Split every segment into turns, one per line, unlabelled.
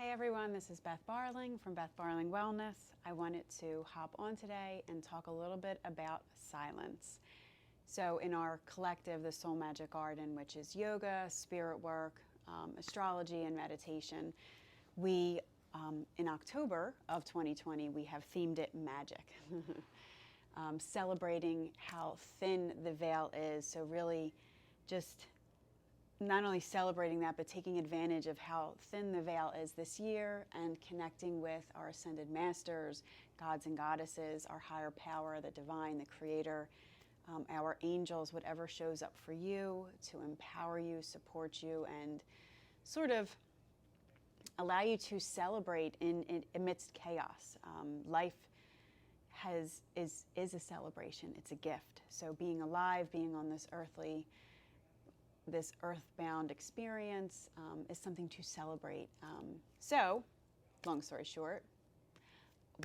Hey everyone, this is Beth Barling from Beth Barling Wellness. I wanted to hop on today and talk a little bit about silence. So in our collective, the Soul Magic Garden, which is yoga, spirit work, astrology, and meditation, we, in October of 2020, we have themed it magic. Celebrating how thin the veil is. So really just not only celebrating that, but taking advantage of how thin the veil is this year and connecting with our ascended masters, gods and goddesses, our higher power, the divine, the creator, our angels, whatever shows up for you to empower you, support you, and sort of allow you to celebrate amidst chaos. Life is a celebration. It's a gift. So being alive, being on this earthbound experience is something to celebrate. So, long story short,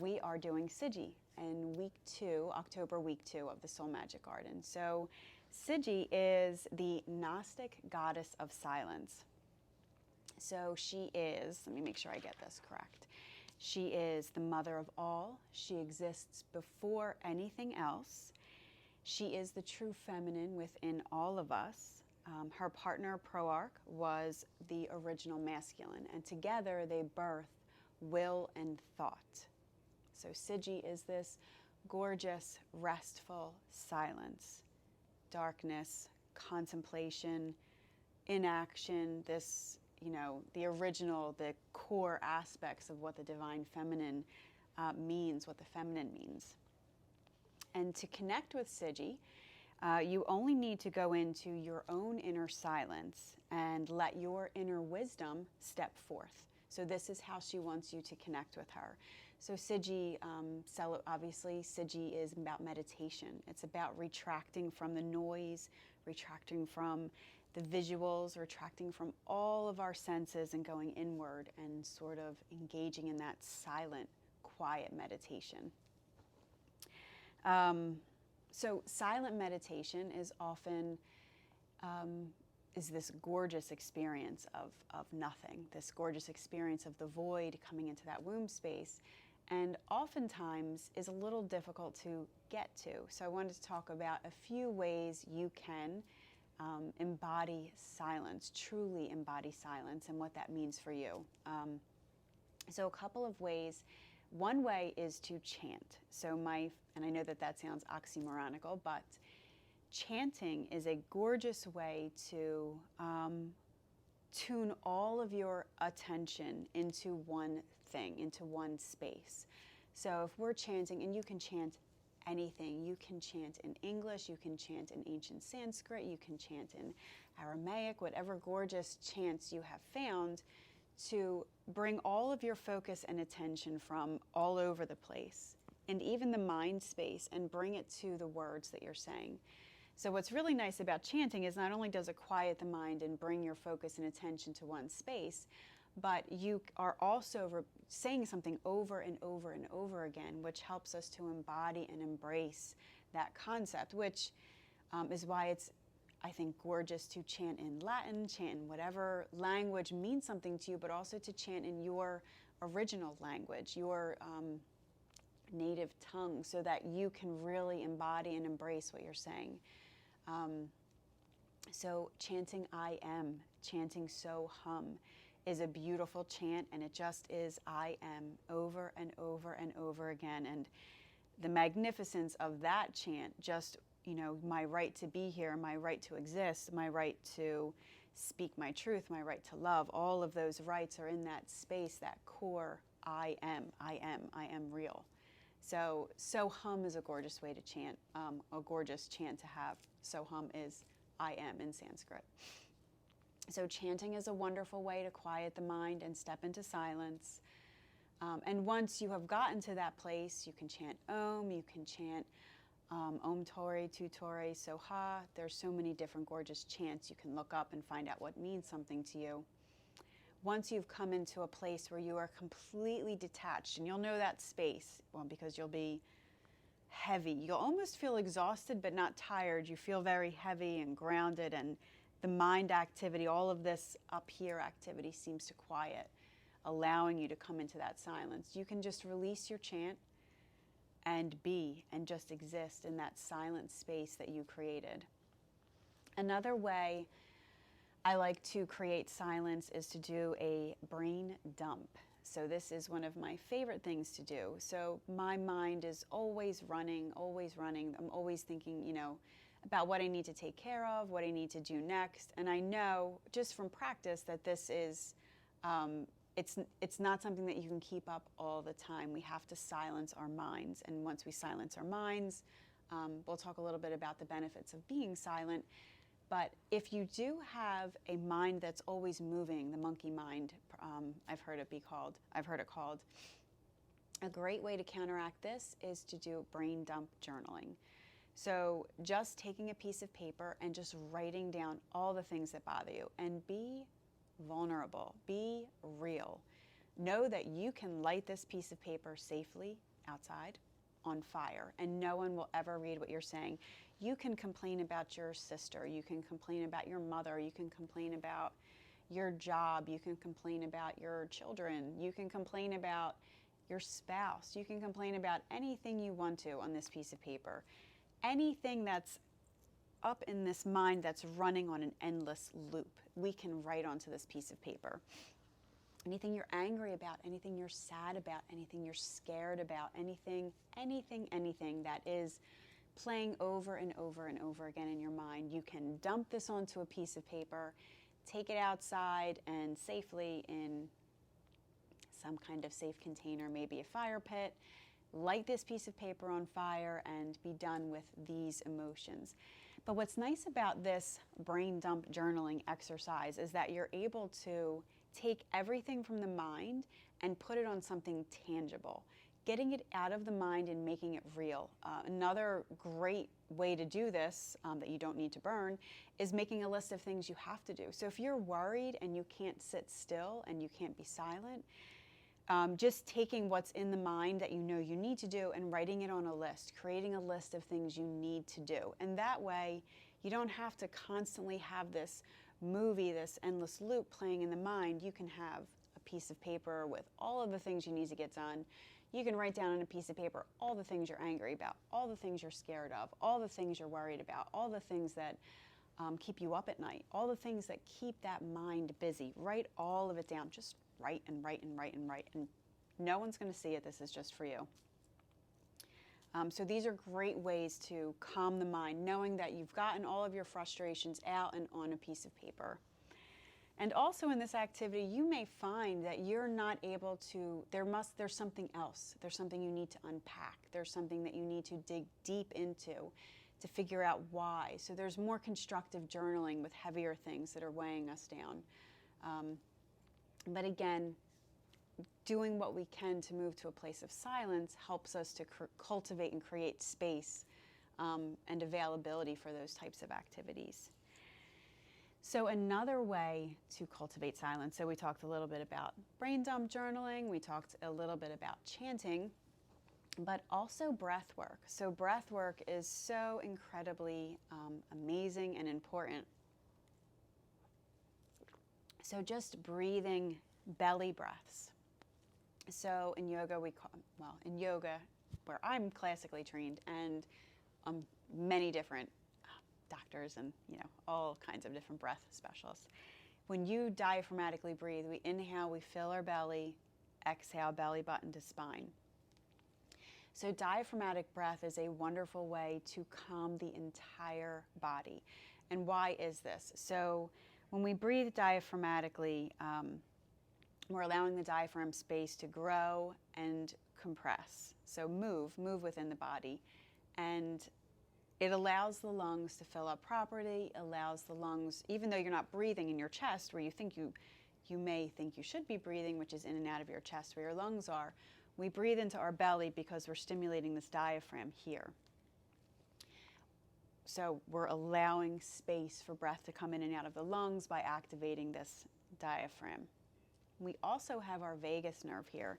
we are doing Sige in week 2, October week 2 of the Soul Magic Garden. So Sige is the Gnostic Goddess of Silence. So she is, let me make sure I get this correct. She is the mother of all. She exists before anything else. She is the true feminine within all of us. Her partner, Proarch, was the original masculine, and together they birth will and thought. So Sige is this gorgeous, restful silence, darkness, contemplation, inaction, this, the original, the core aspects of what the divine feminine means, what the feminine means. And to connect with Sige, you only need to go into your own inner silence and let your inner wisdom step forth. So this is how she wants you to connect with her. So Sige, obviously, Sige is about meditation. It's about retracting from the noise, retracting from the visuals, retracting from all of our senses and going inward and sort of engaging in that silent, quiet meditation. So silent meditation is often is this gorgeous experience of nothing, this gorgeous experience of the void coming into that womb space, and oftentimes is a little difficult to get to. So I wanted to talk about a few ways you can embody silence, truly embody silence, and what that means for you. So a couple of ways. One way is to chant. And I know that sounds oxymoronical, but chanting is a gorgeous way to tune all of your attention into one thing, into one space. So if we're chanting, and you can chant anything, you can chant in English, you can chant in ancient Sanskrit, you can chant in Aramaic, whatever gorgeous chants you have found, to bring all of your focus and attention from all over the place, and even the mind space, and bring it to the words that you're saying. So what's really nice about chanting is not only does it quiet the mind and bring your focus and attention to one space, but you are also saying something over and over and over again, which helps us to embody and embrace that concept, which is why it's, I think, gorgeous to chant in Latin, chant in whatever language means something to you, but also to chant in your original language, your native tongue, so that you can really embody and embrace what you're saying. So chanting I am, chanting so hum is a beautiful chant, and it just is I am over and over and over again. And the magnificence of that chant, just my right to be here, my right to exist, my right to speak my truth, my right to love, all of those rights are in that space, that core I am real. So hum is a gorgeous way to chant, a gorgeous chant to have. So hum is I am in Sanskrit. So chanting is a wonderful way to quiet the mind and step into silence. And once you have gotten to that place, you can chant Om, you can chant Om Tori, Tu Tori, Soha. There's so many different gorgeous chants you can look up and find out what means something to you. Once you've come into a place where you are completely detached, and you'll know that space, well, because you'll be heavy. You'll almost feel exhausted but not tired. You feel very heavy and grounded, and the mind activity, all of this up here activity seems to quiet. allowing you to come into that silence. You can just release your chant and be and just exist in that silent space that you created. Another way I like to create silence is to do a brain dump. So this is one of my favorite things to do. So my mind is always running, always running. I'm always thinking, about what I need to take care of, what I need to do next. And I know just from practice that this is, it's not something that you can keep up all the time. We have to silence our minds. And once we silence our minds, we'll talk a little bit about the benefits of being silent. But if you do have a mind that's always moving, the monkey mind, I've heard it called, a great way to counteract this is to do brain dump journaling. So just taking a piece of paper and just writing down all the things that bother you, and be vulnerable, be real. Know that you can light this piece of paper safely outside on fire, and no one will ever read what you're saying. You can complain about your sister, you can complain about your mother, you can complain about your job, you can complain about your children, you can complain about your spouse, you can complain about anything you want to on this piece of paper. Anything that's up in this mind that's running on an endless loop, we can write onto this piece of paper. Anything you're angry about, anything you're sad about, anything you're scared about, anything that is playing over and over and over again in your mind, you can dump this onto a piece of paper, take it outside, and safely in some kind of safe container, maybe a fire pit, light this piece of paper on fire and be done with these emotions. But what's nice about this brain dump journaling exercise is that you're able to take everything from the mind and put it on something tangible, getting it out of the mind and making it real. Another great way to do this that you don't need to burn is making a list of things you have to do. So if you're worried and you can't sit still and you can't be silent, just taking what's in the mind that you know you need to do and writing it on a list, creating a list of things you need to do. And that way, you don't have to constantly have this movie, this endless loop playing in the mind. You can have a piece of paper with all of the things you need to get done. You can write down on a piece of paper all the things you're angry about, all the things you're scared of, all the things you're worried about, all the things that keep you up at night, all the things that keep that mind busy. Write all of it down. Just write and write and write and write, and no one's going to see it. This is just for you. So these are great ways to calm the mind, knowing that you've gotten all of your frustrations out and on a piece of paper. And also in this activity, you may find that you're not able to, there's something else. There's something you need to unpack. There's something that you need to dig deep into to figure out why. So there's more constructive journaling with heavier things that are weighing us down. But again, doing what we can to move to a place of silence helps us to cultivate and create space and availability for those types of activities. So another way to cultivate silence, so we talked a little bit about brain dump journaling, we talked a little bit about chanting, but also breath work. So breath work is so incredibly amazing and important. So just breathing belly breaths. So in yoga, in yoga, where I'm classically trained, and many different doctors and all kinds of different breath specialists, when you diaphragmatically breathe, we inhale, we fill our belly, exhale, belly button to spine. So diaphragmatic breath is a wonderful way to calm the entire body. And why is this? So when we breathe diaphragmatically, we're allowing the diaphragm space to grow and compress. So move within the body. And it allows the lungs to fill up properly, allows the lungs, even though you're not breathing in your chest where you may think you should be breathing, which is in and out of your chest where your lungs are, we breathe into our belly because we're stimulating this diaphragm here. So we're allowing space for breath to come in and out of the lungs by activating this diaphragm. We also have our vagus nerve here.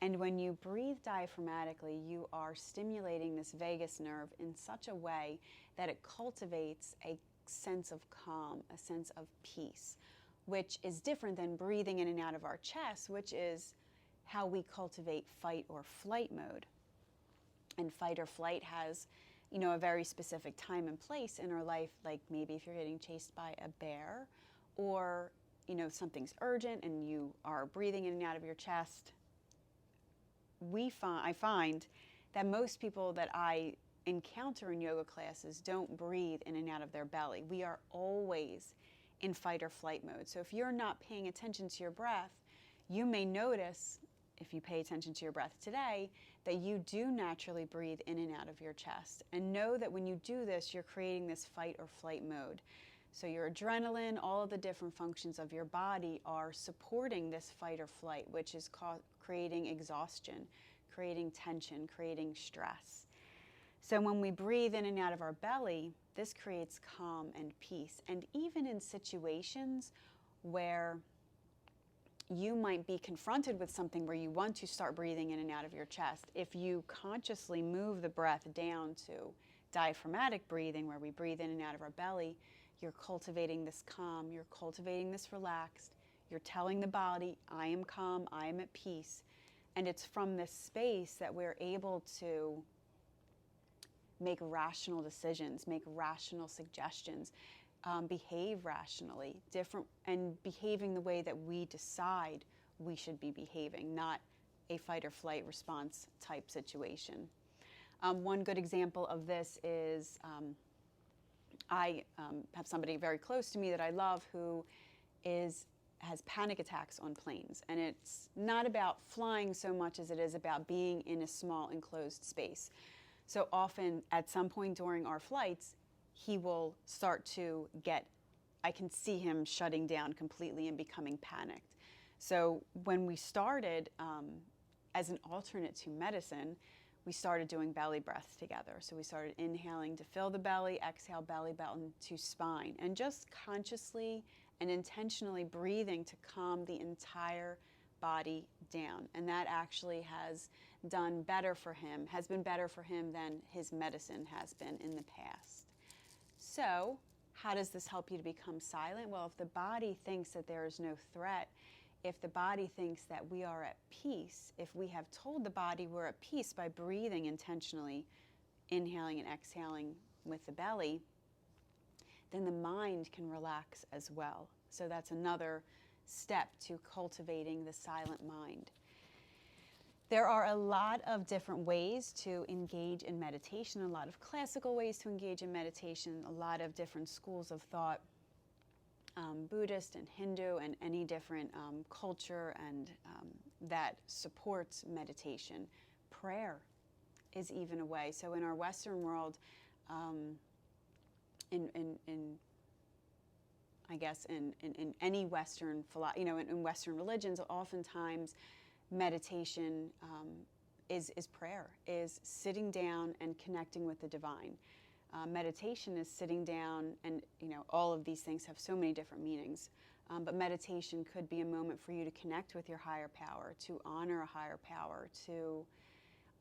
And when you breathe diaphragmatically, you are stimulating this vagus nerve in such a way that it cultivates a sense of calm, a sense of peace. which is different than breathing in and out of our chest, which is how we cultivate fight or flight mode. And fight or flight has, a very specific time and place in our life, like maybe if you're getting chased by a bear, or, something's urgent and you are breathing in and out of your chest. I find that most people that I encounter in yoga classes don't breathe in and out of their belly. We are always in fight or flight mode. So if you're not paying attention to your breath, you may notice, if you pay attention to your breath today, that you do naturally breathe in and out of your chest. And know that when you do this, you're creating this fight or flight mode. So your adrenaline, all of the different functions of your body are supporting this fight or flight, which is creating exhaustion, creating tension, creating stress. So when we breathe in and out of our belly, this creates calm and peace. And even in situations where you might be confronted with something where you want to start breathing in and out of your chest, if you consciously move the breath down to diaphragmatic breathing, where we breathe in and out of our belly, you're cultivating this calm, you're cultivating this relaxed, you're telling the body, I am calm, I am at peace. And it's from this space that we're able to make rational decisions, make rational suggestions, behave rationally, and behaving the way that we decide we should be behaving, not a fight or flight response type situation. One good example of this is I have somebody very close to me that I love who has panic attacks on planes. And it's not about flying so much as it is about being in a small enclosed space. So often at some point during our flights, he will start to I can see him shutting down completely and becoming panicked. So when we started, as an alternate to medicine, we started doing belly breaths together. So we started inhaling to fill the belly, exhale belly button to spine, and just consciously and intentionally breathing to calm the entire body down. And that actually has been better for him than his medicine has been in the past. So how does this help you to become silent? Well, if the body thinks that there is no threat, if the body thinks that we are at peace, if we have told the body we're at peace by breathing intentionally, inhaling and exhaling with the belly, then the mind can relax as well. So that's another step to cultivating the silent mind. There are a lot of different ways to engage in meditation, a lot of classical ways to engage in meditation, a lot of different schools of thought, Buddhist and Hindu and any different culture and that supports meditation. Prayer is even a way. So in our Western world, in any Western in Western religions, oftentimes meditation is prayer, is sitting down and connecting with the divine. Meditation is sitting down, and all of these things have so many different meanings. But meditation could be a moment for you to connect with your higher power, to honor a higher power, to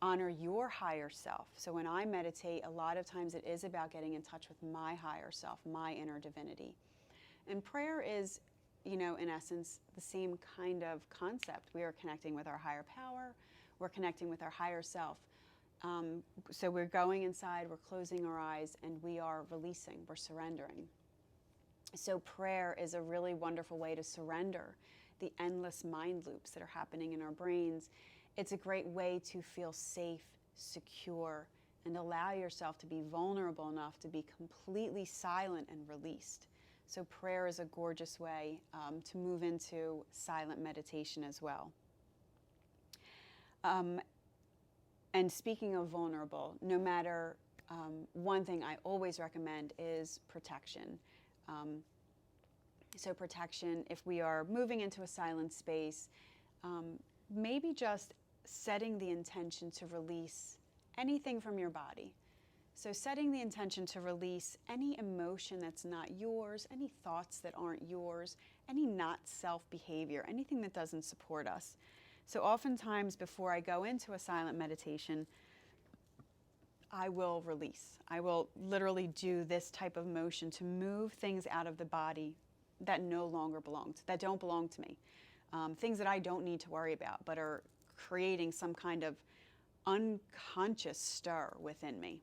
honor your higher self. So when I meditate, a lot of times it is about getting in touch with my higher self, my inner divinity. And prayer is, in essence, the same kind of concept. We are connecting with our higher power. We're connecting with our higher self. So we're going inside, we're closing our eyes, and we are releasing, we're surrendering. So prayer is a really wonderful way to surrender the endless mind loops that are happening in our brains. It's a great way to feel safe, secure, and allow yourself to be vulnerable enough to be completely silent and released. So prayer is a gorgeous way to move into silent meditation as well. And speaking of vulnerable, no matter, one thing I always recommend is protection. So protection, if we are moving into a silent space, maybe just setting the intention to release anything from your body. So setting the intention to release any emotion that's not yours, any thoughts that aren't yours, any not self behavior, anything that doesn't support us. So oftentimes before I go into a silent meditation, I will release. I will literally do this type of motion to move things out of the body that no longer belong, that don't belong to me. Things that I don't need to worry about, but are creating some kind of unconscious stir within me.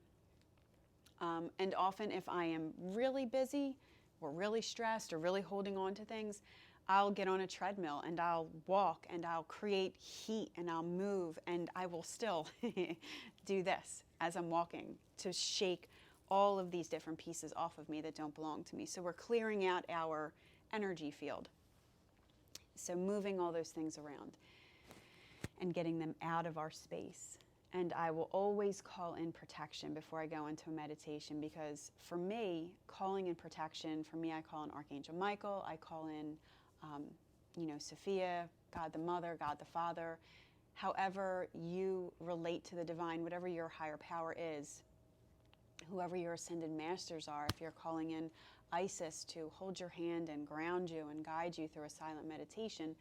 And often if I am really busy or really stressed or really holding on to things, I'll get on a treadmill and I'll walk and I'll create heat and I'll move, and I will still do this as I'm walking to shake all of these different pieces off of me that don't belong to me. So we're clearing out our energy field. So moving all those things around and getting them out of our space. And I will always call in protection before I go into a meditation, because for me, calling in protection, for me, I call in Archangel Michael, I call in, Sophia, God the Mother, God the Father, however you relate to the divine, whatever your higher power is, whoever your ascended masters are. If you're calling in Isis to hold your hand and ground you and guide you through a silent meditation,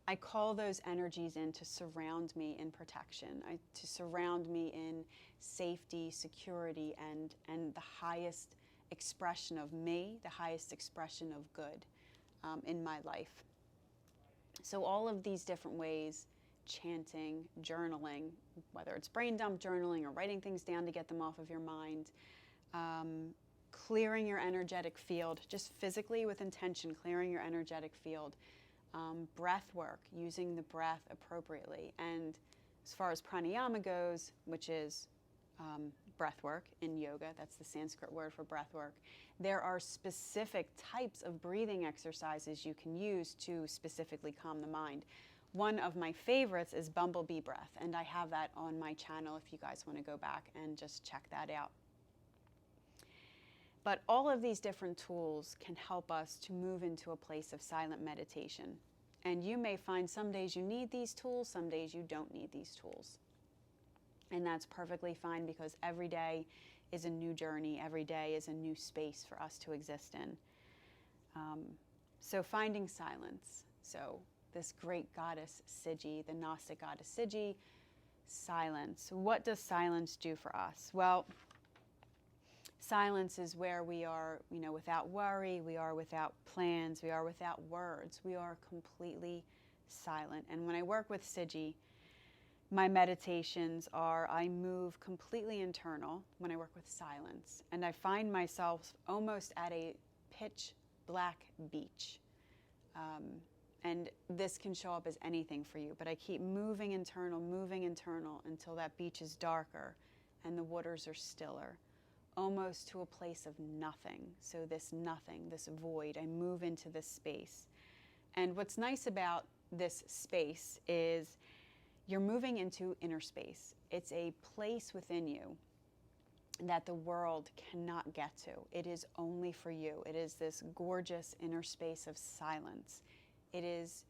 I call those energies in to surround me in protection, to surround me in safety, security, and the highest expression of me, the highest expression of good in my life. So all of these different ways, chanting, journaling, whether it's brain dump journaling or writing things down to get them off of your mind, clearing your energetic field, just physically with intention, clearing your energetic field, breath work, using the breath appropriately. And as far as pranayama goes, which is breath work in yoga, that's the Sanskrit word for breath work, there are specific types of breathing exercises you can use to specifically calm the mind. One of my favorites is bumblebee breath, and I have that on my channel if you guys want to go back and just check that out. But all of these different tools can help us to move into a place of silent meditation. And you may find some days you need these tools, some days you don't need these tools. And that's perfectly fine, because every day is a new journey. Every day is a new space for us to exist in. So finding silence. So this great goddess Sige, the Gnostic Goddess Sige, silence. What does silence do for us? Well, silence is where we are, without worry, we are without plans, we are without words, we are completely silent. And when I work with Sige, my meditations are, I move completely internal when I work with silence. And I find myself almost at a pitch black beach. And this can show up as anything for you, but I keep moving internal until that beach is darker and the waters are stiller, almost to a place of nothing. So this nothing, this void, I move into this space. And what's nice about this space is you're moving into inner space. It's a place within you that the world cannot get to. It is only for you. It is this gorgeous inner space of silence. It is,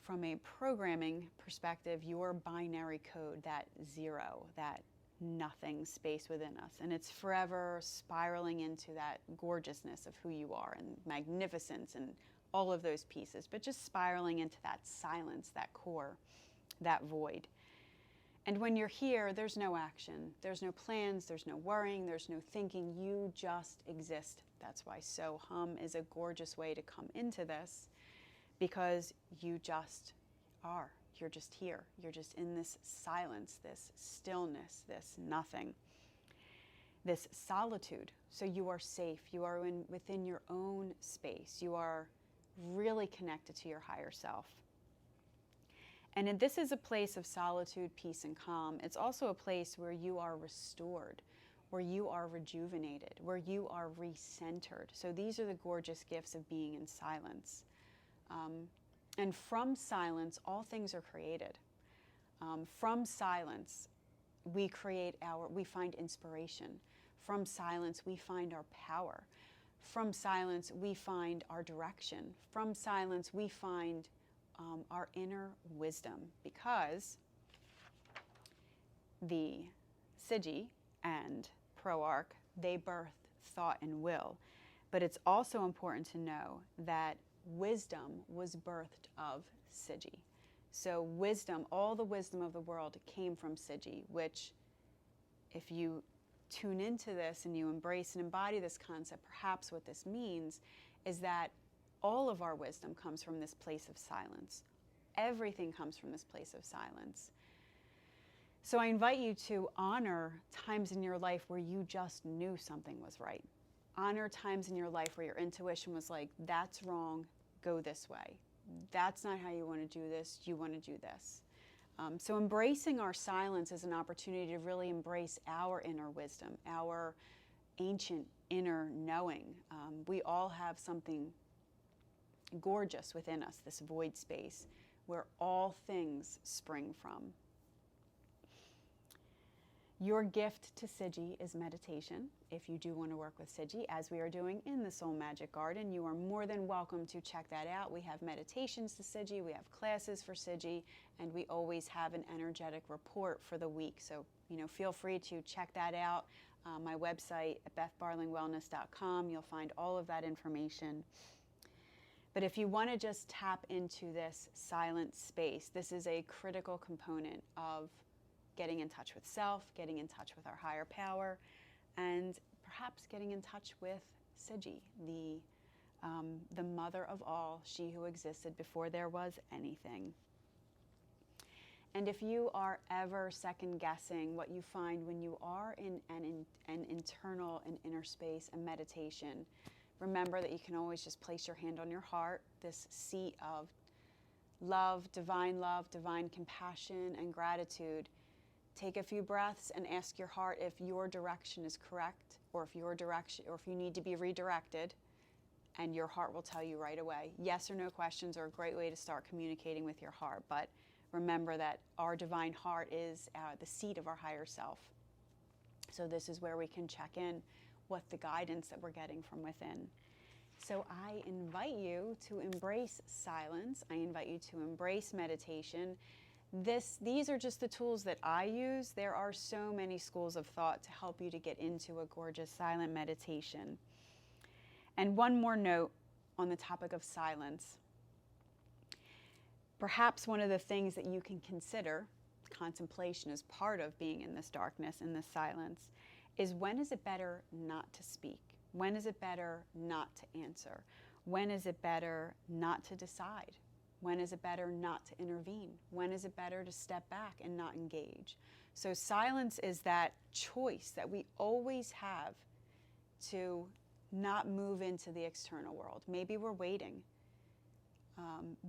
from a programming perspective, your binary code, that zero, that nothing space within us. And it's forever spiraling into that gorgeousness of who you are and magnificence and all of those pieces, but just spiraling into that silence, that core, that void. And when you're here, there's no action, there's no plans, there's no worrying, there's no thinking, you just exist. That's why So Hum is a gorgeous way to come into this, because you just are. You're just here. You're just in this silence, this stillness, this nothing, this solitude. So you are safe. You are within your own space. You are really connected to your higher self. And this is a place of solitude, peace, and calm. It's also a place where you are restored, where you are rejuvenated, where you are recentered. So these are the gorgeous gifts of being in silence. And from silence, all things are created. From silence, we find inspiration. From silence, we find our power. From silence, we find our direction. From silence, we find our inner wisdom, because the Sige and Pro-Arch, they birth thought and will. But it's also important to know that wisdom was birthed of Sige. So wisdom, all the wisdom of the world came from Sige, which, if you tune into this and you embrace and embody this concept, perhaps what this means is that all of our wisdom comes from this place of silence. Everything comes from this place of silence. So I invite you to honor times in your life where you just knew something was right. Honor times in your life where your intuition was like, that's wrong, go this way. That's not how you want to do this, you want to do this. So embracing our silence is an opportunity to really embrace our inner wisdom, our ancient inner knowing. We all have something gorgeous within us, this void space where all things spring from. Your gift to Sige is meditation. If you do want to work with Sige, as we are doing in the Soul Magic Garden, you are more than welcome to check that out. We have meditations to Sige, we have classes for Sige, and we always have an energetic report for the week. So, feel free to check that out. My website at bethbarlingwellness.com, you'll find all of that information. But if you want to just tap into this silent space, this is a critical component of getting in touch with self, getting in touch with our higher power, and perhaps getting in touch with Sige, the mother of all, she who existed before there was anything. And if you are ever second guessing what you find when you are in an internal and inner space, a meditation, remember that you can always just place your hand on your heart, this seat of love, divine compassion, and gratitude. Take a few breaths and ask your heart if your direction is correct, or if you need to be redirected, and your heart will tell you right away. Yes or no questions are a great way to start communicating with your heart, but remember that our divine heart is the seat of our higher self. So this is where we can check in what the guidance that we're getting from within. So I invite you to embrace silence. I invite you to embrace meditation. These are just the tools that I use. There are so many schools of thought to help you to get into a gorgeous silent meditation. And one more note on the topic of silence. Perhaps one of the things that you can consider, contemplation as part of being in this darkness, in this silence, is when is it better not to speak? When is it better not to answer? When is it better not to decide? When is it better not to intervene? When is it better to step back and not engage? So silence is that choice that we always have to not move into the external world. Maybe we're waiting.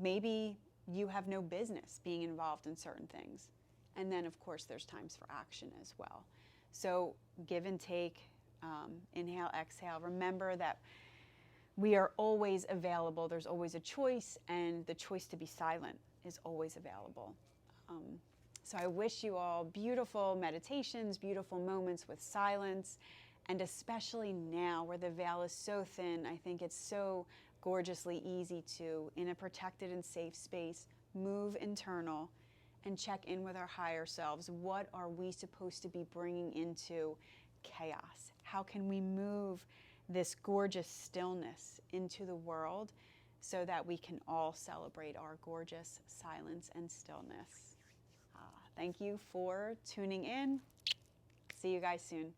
Maybe you have no business being involved in certain things. And then, of course, there's times for action as well. So give and take, inhale, exhale. Remember that we are always available. There's always a choice, and the choice to be silent is always available. So I wish you all beautiful meditations, beautiful moments with silence, and especially now where the veil is so thin, I think it's so gorgeously easy to, in a protected and safe space, move internal and check in with our higher selves. What are we supposed to be bringing into chaos? How can we move this gorgeous stillness into the world so that we can all celebrate our gorgeous silence and stillness? Thank you for tuning in. See you guys soon.